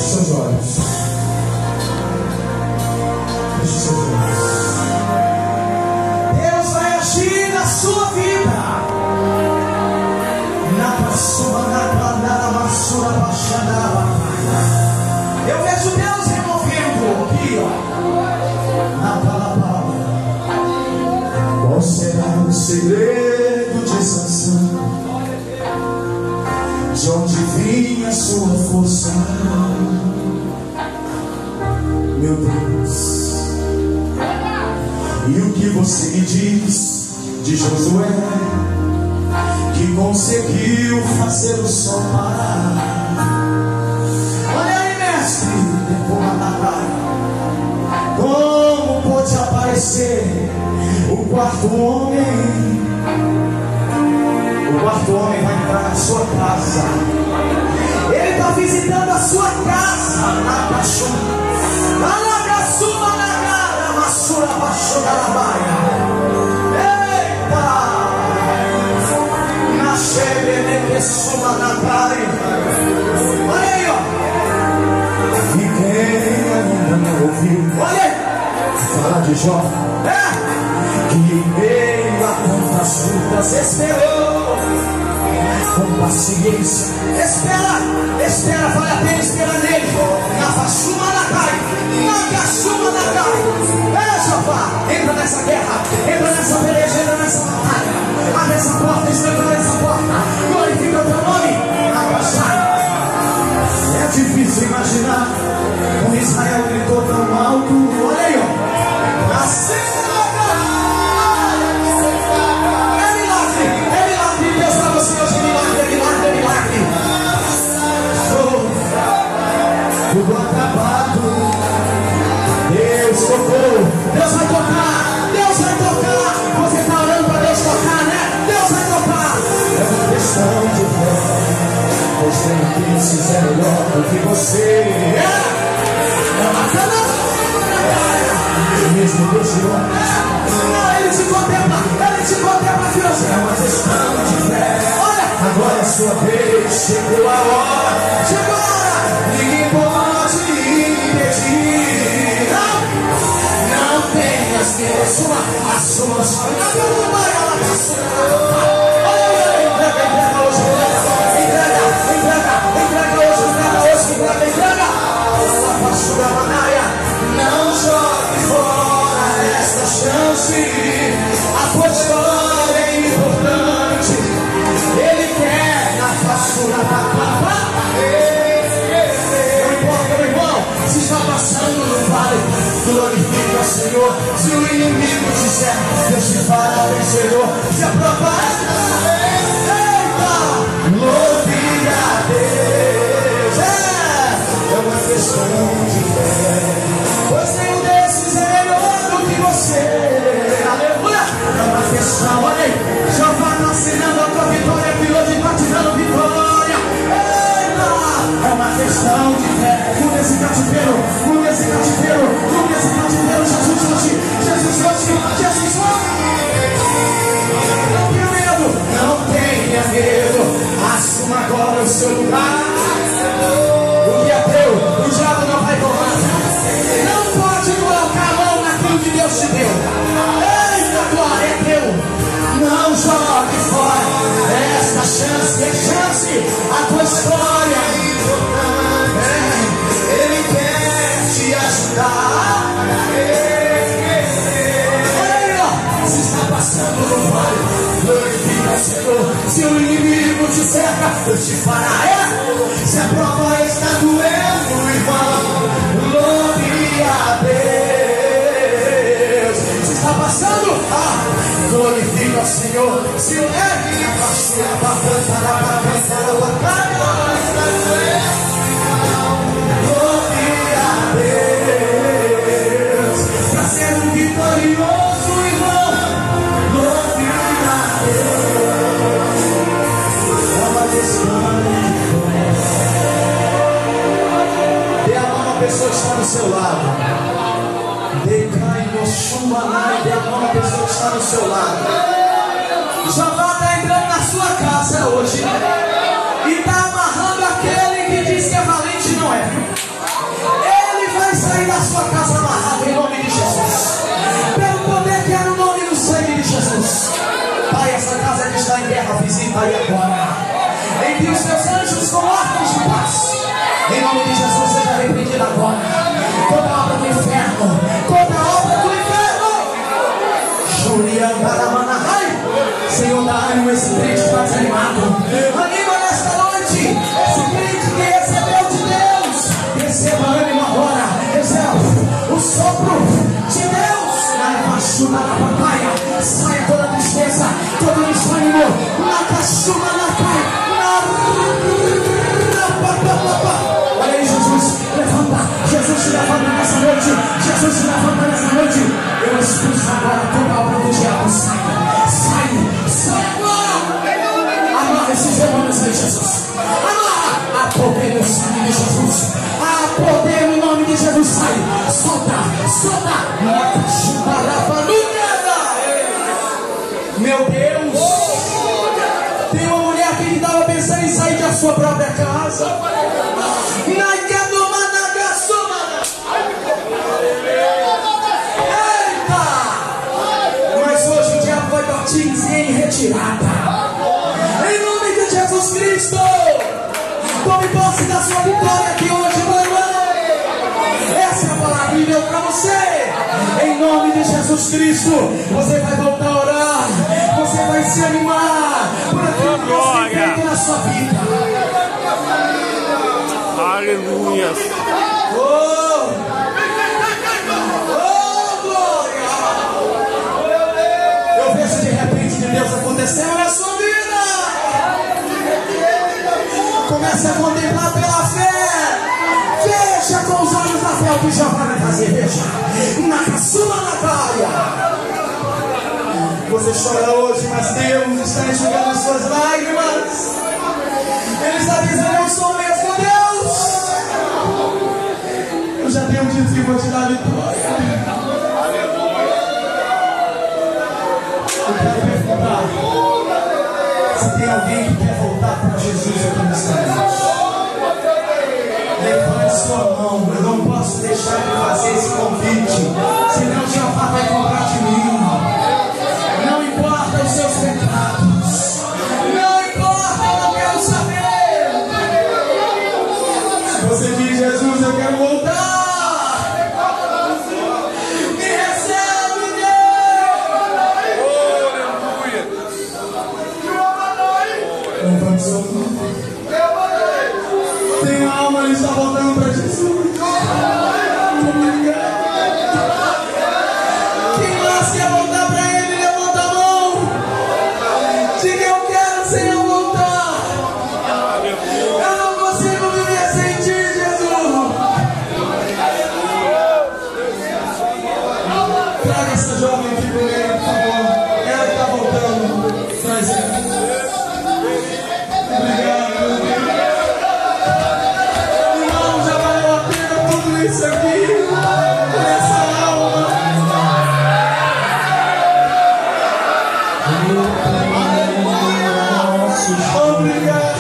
seus olhos. Feche seus olhos. Deus vai agir na sua vida. Na passura, na passura, eu vejo Deus removendo aqui, ó, na palavra. Qual será o segredo de Sansão? De onde vinha sua força? Meu Deus. E o que você me diz de Josué, que conseguiu fazer o sol parar? Olha aí, mestre, como pode aparecer o quarto homem? O quarto homem vai entrar na sua casa. Ele está visitando a sua casa. Na paixão. Eita! Na chebe que suma na praia. Olha aí, ó. E quem ainda não ouviu, olha aí, fala de Jó, que em meio a tantas lutas esperou com paciência. Espera, vale a pena esperar nele. Na façuma na cai, na caçuma na cai. Jová, entra nessa guerra, entra nessa peleja, entra nessa batalha. Abre essa porta, escancara essa porta. Glorifica o teu nome. É difícil imaginar como Israel gritou tão alto. Olha aí, ó. Assim. Tudo acabado. Deus tocou. Deus vai tocar. Deus vai tocar. Você está orando para Deus tocar, né? Deus vai tocar. É uma questão de fé. Pois tem quem fizer melhor do que você. É uma cana. Mesmo Deus te honra. Ele te contempla, Deus. É uma questão de fé. Olha, agora é a sua vez. Chegou a hora. Chegou a hora. Ninguém pode impedir. Não tenhas medo. Assuma sua não jogue fora essa chance. A tua história é importante. Ele quer na façura da papa. Não importa, meu irmão, se está passando no vale, glorifica o Senhor. Se o inimigo disser, Deus te fará vencedor. Se a prova louve a Deus. É uma questão de fé. Pois nenhum desses é melhor do que você. Aleluia. É uma questão, olha aí. Jeová está assinando a tua vitória, piloto está te dando vitória. Eita! É uma questão de fé. Muda esse cativeiro, muda esse cativeiro, muda esse cativeiro. Jesus hoje, Jesus hoje, Jesus hoje. Não tenha medo, não tenha medo. Assuma agora o seu lugar. O que é teu, o diabo não vai tomar. Não pode colocar a mão naquilo que Deus te deu. Eita, glória, é teu. Não jogue fora esta chance, é chance. A tua história é importante. Ele quer te ajudar. Olha aí, ó. Se está passando no vale, glorifica o Senhor. Se o inimigo te cerca, Deus te fará. Se a prova está doendo, irmão, louve a Deus. Se está passando, glorifica o Senhor. Se o ergue a passeia, para cantar a batalha, está doendo, louve a Deus. Para ser um vitorioso, irmão, louve a Deus. É uma questão. Dê a mão a pessoa que está no seu lado. Decai no chumanai. Dê a mão a pessoa que está no seu lado. Jeová está entrando na sua casa hoje e está amarrando aquele que diz que é valente, não é. crente que está desanimado. Anima nesta noite. Esse crente que recebeu de Deus. Receba ânimo agora. Receba o sopro de Deus. Na cachuva, na papaya. Saia toda tristeza, todo desânimo. Na cachuva, na caia. Olha aí, Jesus. Levanta. Jesus te levanta nessa noite. Jesus te levanta nessa noite. Eu expulso agora toda obra do diabo. Sai agora. Amarra esses demônios aí, Jesus. Amarra. Há poder no sangue de Jesus. Há poder no nome de Jesus. Sai. Solta. Meu Deus. Tem uma mulher aqui que estava pensando em sair da sua própria casa. Em retirada, em nome de Jesus Cristo. Tome posse da sua vitória aqui hoje, meu irmão. Essa é a palavra de Deus para você. Em nome de Jesus Cristo, você vai voltar a orar. Você vai se animar por aquilo que Deus tem feito na sua vida. Aleluia. Deus acontecendo na sua vida. Comece a contemplar pela fé. Veja com os olhos da fé o que já vai fazer. Veja. Na caçula na praia. Você chora hoje, mas Deus está enxugando suas lágrimas. Ele está dizendo: eu sou mesmo Deus. Eu já tenho dito que vou te dar vitória. Eu quero perguntar se tem alguém que quer voltar para Jesus aqui nesta noite. Levante sua mão. Eu não posso deixar de fazer esse convite, senão Jeová vai cobrar de mim. Não importa os seus pecados, não importa, eu não quero saber. Se você diz: Jesus, eu quero voltar, tem alma, ele está voltando para Jesus. Quem mais quer voltar para ele, levanta a mão. Diga: eu quero, Senhor, voltar. Eu não consigo viver sem ti, Jesus. Traga essa jovem aqui para ele, por favor. Ela está voltando. Traz ela. Isso aqui, essa alma. Obrigado.